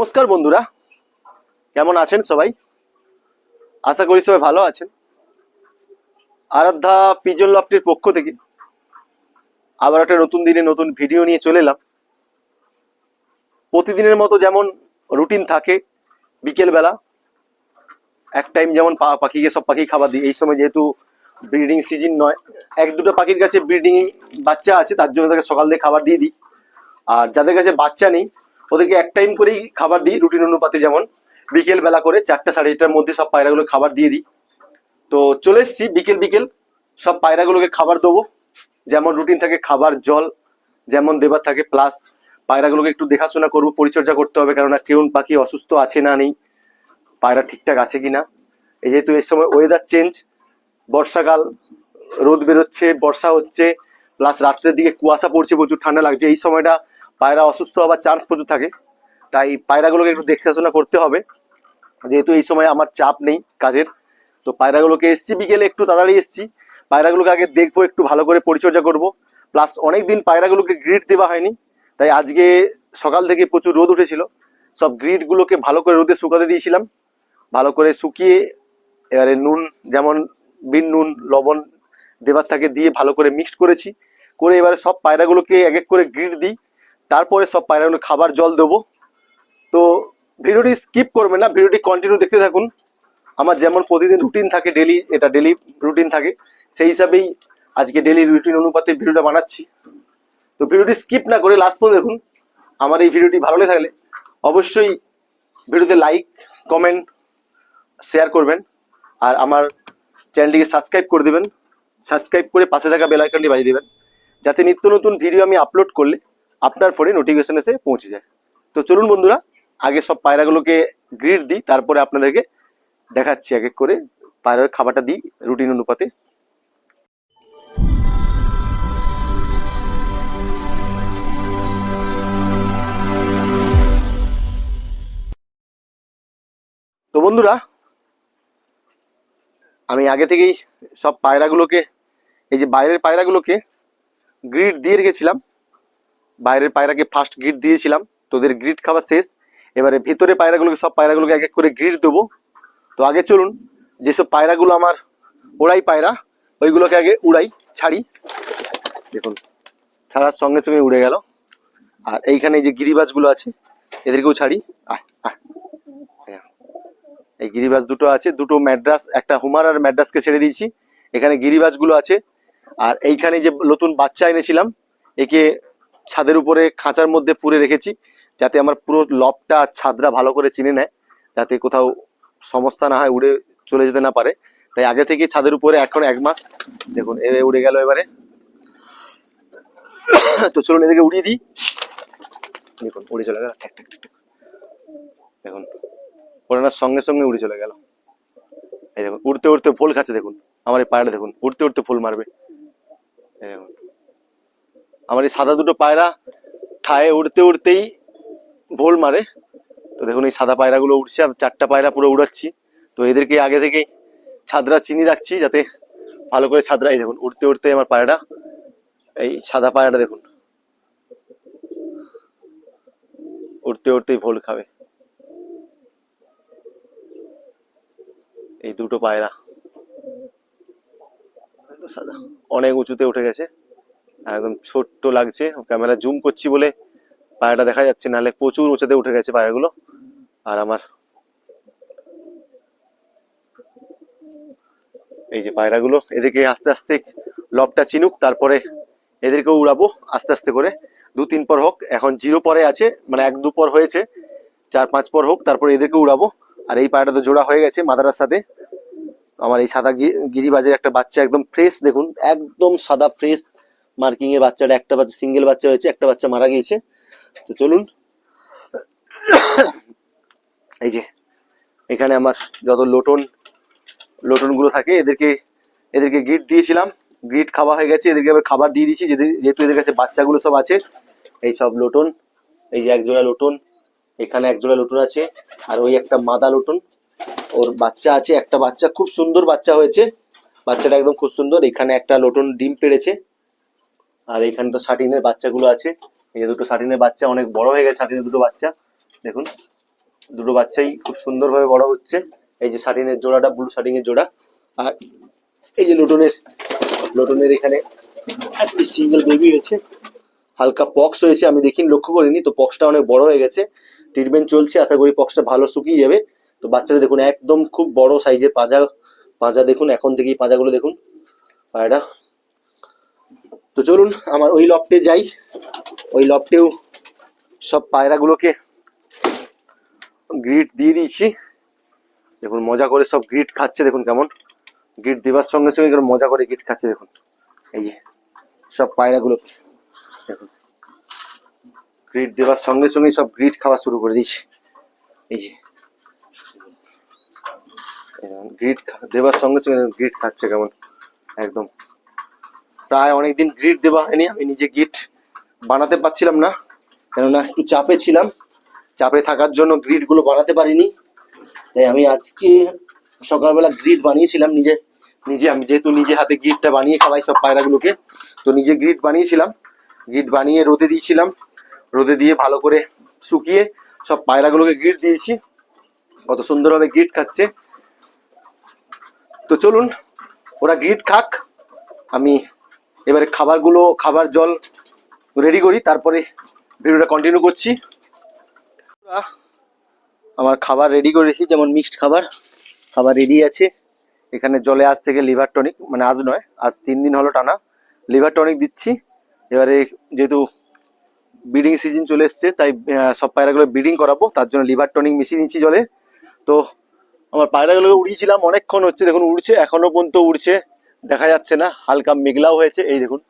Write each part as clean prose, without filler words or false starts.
নমস্কার বন্ধুরা, কেমন আছেন সবাই? আশা করি সবাই ভালো আছেন। আরাধ্যা পিজন লফটের পক্ষ থেকে আবার একটা নতুন দিনে নতুন ভিডিও নিয়ে চলে এলাম। প্রতিদিনের মতো যেমন রুটিন থাকে, বিকেলবেলা এক টাইম যেমন পাখিকে সব পাখি খাবার দিই। এই সময় যেহেতু ব্রিডিং সিজন নয়, এক দুটো পাখির কাছে ব্রিডিং বাচ্চা আছে, তার জন্য তাকে সকাল দিয়ে খাবার দিয়ে দিই। আর যাদের কাছে বাচ্চা নেই ওদেরকে এক টাইম করেই খাবার দিই রুটিন অনুপাতে। যেমন বিকেল বেলা করে 4টা সাড়ে 4টার মধ্যে সব পায়রাগুলো খাবার দিয়ে দিই। তো চলে এসছি বিকেল সব পায়রাগুলোকে খাবার দেবো। যেমন রুটিন থাকে খাবার জল যেমন দেবার থাকে, প্লাস পায়রাগুলোকে একটু দেখাশোনা করবো, পরিচর্যা করতে হবে, কেননা কেউন পাখি অসুস্থ আছে না নেই, পায়রা ঠিকঠাক আছে কিনা। এই যেহেতু এই সময় ওয়েদার চেঞ্জ, বর্ষাকাল, রোদ বেরোচ্ছে, বর্ষা হচ্ছে, প্লাস রাত্রের দিকে কুয়াশা পড়ছে, প্রচুর ঠান্ডা লাগছে, এই সময়টা পায়রা অসুস্থ হওয়ার চান্স প্রচুর থাকে। তাই পায়রাগুলোকে একটু দেখাশোনা করতে হবে। যেহেতু এই সময় আমার চাপ নেই কাজের, তো পায়রাগুলোকে এসছি বিকেলে, একটু তাড়াতাড়ি এসছি। পায়রাগুলোকে আগে দেখবো, একটু ভালো করে পরিচর্যা করব। প্লাস অনেকদিন পায়রাগুলোকে গ্রিড দেওয়া হয়নি, তাই আজকে সকাল থেকে প্রচুর রোদ উঠেছিল, সব গ্রিডগুলোকে ভালো করে রোদে শুকাতে দিয়েছিলাম। ভালো করে শুকিয়ে এবারে নুন, যেমন বিন নুন, লবণ দেবার থাকে, দিয়ে ভালো করে মিক্সড করেছি। করে এবারে সব পায়রাগুলোকে এক এক করে গ্রিড দিই, তারপরে সব পায়রাগুলো খাবার জল দেবো। তো ভিডিওটি স্কিপ করবেন না, ভিডিওটি কন্টিনিউ দেখতে থাকুন। আমার যেমন প্রতিদিন রুটিন থাকে, ডেলি, এটা ডেলি রুটিন থাকে, সেই হিসাবেই আজকে ডেলি রুটিন অনুপাতে ভিডিওটা বানাচ্ছি। তো ভিডিওটি স্কিপ না করে লাস্ট পর্যন্ত দেখুন। আমার এই ভিডিওটি ভালো লেগে থাকলে অবশ্যই ভিডিওতে লাইক, কমেন্ট, শেয়ার করবেন। আর আমার চ্যানেলটিকে সাবস্ক্রাইব করে দেবেন। সাবস্ক্রাইব করে পাশে থাকা বেল আইকনটি বাজিয়ে দেবেন, যাতে নিত্য নতুন ভিডিও আমি আপলোড করলে আপনার ফোনে নোটিফিকেশন এসে পৌঁছে যায়। তো চলুন বন্ধুরা, আগে সব পায়রাগুলোকে গ্রিড দিই, তারপরে আপনাদেরকে দেখাচ্ছি এক এক করে পায়রার খাবারটা দিই রুটিন অনুপাতে। তো বন্ধুরা, আমি আগে থেকেই সব পায়রাগুলোকে, এই যে বাইরের পায়রাগুলোকে গ্রিড দিয়ে রেখেছিলাম। বাইরের পায়রাকে ফার্স্ট গ্রিড দিয়েছিলাম, তোদের গ্রিড খাওয়া শেষ। এবারে ভিতরে পায়রাগুলোকে, সব পায়রাগুলোকে এক এক করে গ্রিড দেবো। তো আগে চলুন, যেসব পায়রাগুলো আমার ওড়াই পায়রা, ওইগুলোকে আগে উড়াই, ছাড়ি। দেখুন, ছাড়ার সঙ্গে সঙ্গে উড়ে গেল। আর এইখানে যে গিরিবাজগুলো আছে এদেরকেও ছাড়ি। এই গিরিবাজ দুটো আছে, দুটো ম্যাড্রাস, একটা হুমার আর ম্যাড্রাসকে ছেড়ে দিয়েছি। এখানে গিরিবাজগুলো আছে। আর এইখানে যে নতুন বাচ্চা এনেছিলাম, একে ছাদের উপরে খাঁচার মধ্যে পুরে রেখেছি, যাতে আমার পুরো লবটা ছাদরা ভালো করে চিনে নেয়, যাতে কোথাও সমস্যা না হয়, উড়ে চলে যেতে না পারে। তাই আগে থেকে ছাদের উপরে, এখন 1 মাস, দেখুন এ উড়ে গেল এবারে। তো চলুন এদিকে উড়িয়ে দিই। দেখুন উড়ে চলে গেল, দেখুন ওড়ানোর সঙ্গে সঙ্গে উড়ে চলে গেল। এই দেখুন উড়তে উড়তে ফোল খাচ্ছে, দেখুন আমার এই পায়রা, দেখুন উড়তে উড়তে ফোল মারবে। এই দেখুন আমার এই সাদা দুটো পায়রা ঠায়ে উড়তে উড়তেই ভোল মারে। তো দেখুন এই সাদা পায়রাগুলো উঠছে, আর 4টা পায়রা পুরো উড়াচ্ছি। তো এদেরকে আগে থেকেই ছাদরা চিনি রাখছি, যাতে ভালো করে ছাদরা। এই দেখুন উড়তে উড়তে আমার পায়রাটা, এই সাদা পায়রাটা দেখুন উড়তে উড়তেই ভোল খাবে। এই দুটো পায়রা সাদা, অনেক উঁচুতে উঠে গেছে, একদম ছোট্ট লাগছে, ক্যামেরা জুম করছি বলে পায়রাটা দেখা যাচ্ছে, নাহলে প্রচুর উঁচুতে উঠে গেছে পায়রাগুলো। আর আমার এই যে পায়রাগুলো, এদেরকে আস্তে আস্তে লবটা চিনুক, তারপরে এদেরকেও উড়াবো আস্তে আস্তে করে। 2-3 পর হোক, এখন 0 পরে আছে, মানে 1-2 পর হয়েছে, 4-5 পর হোক, তারপরে এদেরকে উড়াবো। আর এই পায়রাটা তো জোড়া হয়ে গেছে মাদারার সাথে। আমার এই সাদা গিরিবাজের একটা বাচ্চা, একদম ফ্রেশ, দেখুন একদম সাদা ফ্রেশ মার্কিং এর বাচ্চাটা। একটা বাচ্চা সিঙ্গেল বাচ্চা হয়েছে, একটা বাচ্চা মারা গিয়েছে। তো চলুন, এই যে এখানে আমার যত লোটন গুলো থাকে, এদেরকে গ্রিড দিয়েছিলাম, গ্রিড খাওয়া হয়ে গেছে, এদেরকে আবার খাবার দিয়ে দিয়েছি, যেহেতু এদের কাছে বাচ্চাগুলো সব আছে। এই সব লোটন, এই যে 1 জোড়া লোটন, এখানে 1 জোড়া লোটন আছে, আর ওই একটা মাদা লোটন, ওর বাচ্চা আছে, একটা বাচ্চা খুব সুন্দর বাচ্চা হয়েছে, বাচ্চাটা একদম খুব সুন্দর। এখানে একটা লোটন ডিম পেড়েছে, আর এখানে তো শাটিনের বাচ্চাগুলো আছে। এই দুটো শাটিনের বাচ্চা অনেক বড় হয়ে গেছে, শাটিনের দুটো বাচ্চা দেখুন। দুটো বাচ্চাই খুব সুন্দরভাবে বড় হচ্ছে। এই যে শাটিনের জোড়াটা, ব্লু শাটিনের জোড়া। আর এই যে লোটনের এখানে একটি সিঙ্গেল বেবি হয়েছে, হালকা পক্স হয়েছে, আমি দেখিনি, লক্ষ্য করিনি, তো পক্সটা অনেক বড় হয়ে গেছে, ট্রিটমেন্ট চলছে, আশা করি পক্সটা ভালো শুকিয়ে যাবে। তো বাচ্চারা দেখুন একদম খুব বড় সাইজের পাঁজা দেখুন, এখন থেকেই পাঁজাগুলো দেখুন পায়রা। তো চলুন আমার ওই লফটে যাই, ওই লফটেও সব পায়রাগুলোকে গ্রিট দিয়ে দিয়েছি। দেখুন মজা করে সব গ্রিট খাচ্ছে, দেখুন কেমন গ্রিট দেবার সঙ্গে সঙ্গে কেমন মজা করে গ্রিট খাচ্ছে। দেখুন এই যে সব পায়রাগুলোকে দেখুন গ্রিট দেবার সঙ্গে সঙ্গে সব গ্রিট খাওয়া শুরু করে দিয়েছে। এই যে গ্রিট দেবার সঙ্গে সঙ্গে গ্রিট খাচ্ছে কেমন একদম। প্রায় অনেকদিন গ্রিট দেওয়া হয়নি, আমি নিজে গ্রিট বানাতে পারছিলাম না, কেননা একটু চাপে ছিলাম, চাপে থাকার জন্য গ্রিট গুলো বানাতে পারিনি। তাই আমি আজকে সকালবেলা গ্রিট বানিয়েছিলাম নিজে নিজে আমি যেহেতু নিজে হাতে গ্রিটটা বানিয়ে খাওয়াই সব পায়রাগুলোকে, তো নিজে গ্রিট বানিয়েছিলাম, গ্রিট বানিয়ে রোদে দিয়েছিলাম, রোদে দিয়ে ভালো করে শুকিয়ে সব পায়রাগুলোকে গ্রিট দিয়েছি, কত সুন্দরভাবে গ্রিট খাচ্ছে। তো চলুন ওরা গ্রিট খাক, আমি এবারে খাবার জল রেডি করি, তারপরে ভিডিওটা কন্টিনিউ করছি। আমার খাবার রেডি করেছি, যেমন মিক্সড খাবার রেডি আছে। এখানে জলে আজ থেকে লিভার টনিক, মানে আজ নয়, আজ 3 দিন হলো টানা লিভার টনিক দিচ্ছি। এবারে যেহেতু ব্রিডিং সিজন চলে এসছে, তাই সব পায়রাগুলো ব্রিডিং করাবো, তার জন্য লিভার টনিক মিশিয়ে নিচ্ছি জলে। তো আমার পায়রাগুলোকে উড়িয়েছিলাম, অনেকক্ষণ হচ্ছে, দেখুন উড়ছে, এখনো পর্যন্ত উড়ছে, দেখা যাচ্ছে না, হালকা মেঘলাও হয়েছে। এই দেখুন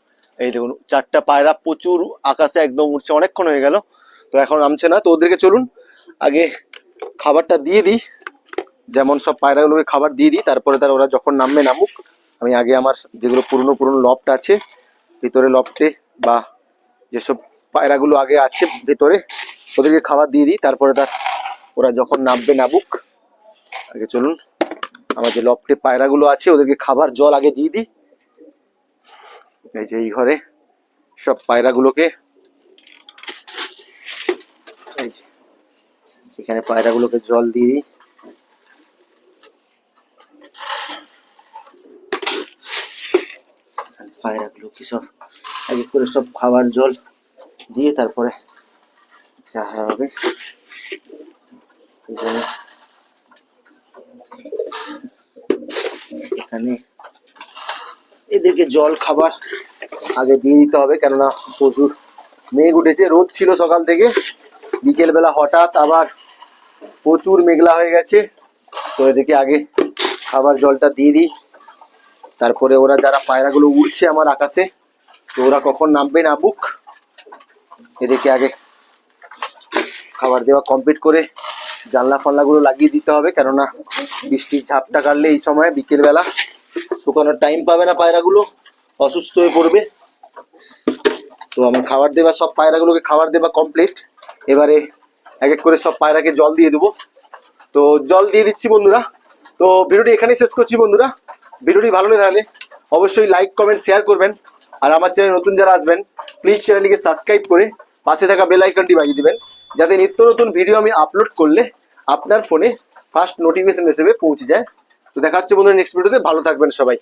4টা পায়রা প্রচুর আকাশে একদম উড়ছে, অনেকক্ষণ হয়ে গেল, তো এখন নামছে না। তো ওদেরকে চলুন আগে খাবারটা দিয়ে দিই, যেমন সব পায়রাগুলোকে খাবার দিয়ে দিই, তারপরে ওরা যখন নামুক। আমি আগে আমার যেগুলো পুরনো লফট আছে, ভিতরে লফটে বা যেসব পায়রাগুলো আগে আছে ভেতরে, ওদেরকে খাবার দিয়ে দিই, তারপরে ওরা যখন নামুক। আগে চলুন আমার যে লফটে পায়রাগুলো আছে ওদেরকে খাবার জল আগে দিয়ে দিই। এই যে এই ঘরে সব পায়রাগুলোকে, এখানে পায়রাগুলোকে জল দিয়ে দিই। পায়রাগুলোকে সব আগে করে সব খাবার জল দিয়ে তারপরে যা হবে। এখানে এদেরকে জল খাবার আগে দিয়ে দিতে হবে, কেননা প্রচুর মেঘ উঠেছে, রোদ ছিল সকাল থেকে, বিকেলবেলা হঠাৎ আবার প্রচুর মেঘলা হয়ে গেছে। তো এদেরকে আগে খাবার জলটা দিয়ে দিই, তারপরে ওরা যারা পায়রাগুলো উড়ছে আমার আকাশে, তো ওরা কখন নামুক, এদেরকে আগে খাবার দেওয়া কমপ্লিট করে জানলা ফাল্লাগুলো লাগিয়ে দিতে হবে, কেননা বৃষ্টির ঝাপটা কাটলে এই সময় বিকেলবেলা শুকানোর টাইম পাবে না, পায়রাগুলো অসুস্থ হয়ে পড়বে। তো আমার সব পায়রাগুলোকে খাবার দেওয়া কমপ্লিট। এবারে এক করে সব পায়রাকে জল দিয়ে দেবো। তো জল দিয়ে দিচ্ছি বন্ধুরা। তো ভিডিওটি এখানেই শেষ করছি বন্ধুরা। ভিডিওটি ভালো লেগে থাকলে অবশ্যই লাইক কমেন্ট শেয়ার করবেন, আর আমার চ্যানেল নতুন যারা আসবেন প্লিজ চ্যানেলটিকে সাবস্ক্রাইব করে পাশে থাকা বেল আইকনটি বাজিয়ে দিবেন, যাতে নিত্য নতুন ভিডিও আমি আপলোড করলে আপনার ফোনে ফার্স্ট নোটিফিকেশন হিসেবে পৌঁছে যায়। তো দেখা হচ্ছে বন্ধুরা নেক্সট ভিডিওতে, ভালো থাকবেন সবাই।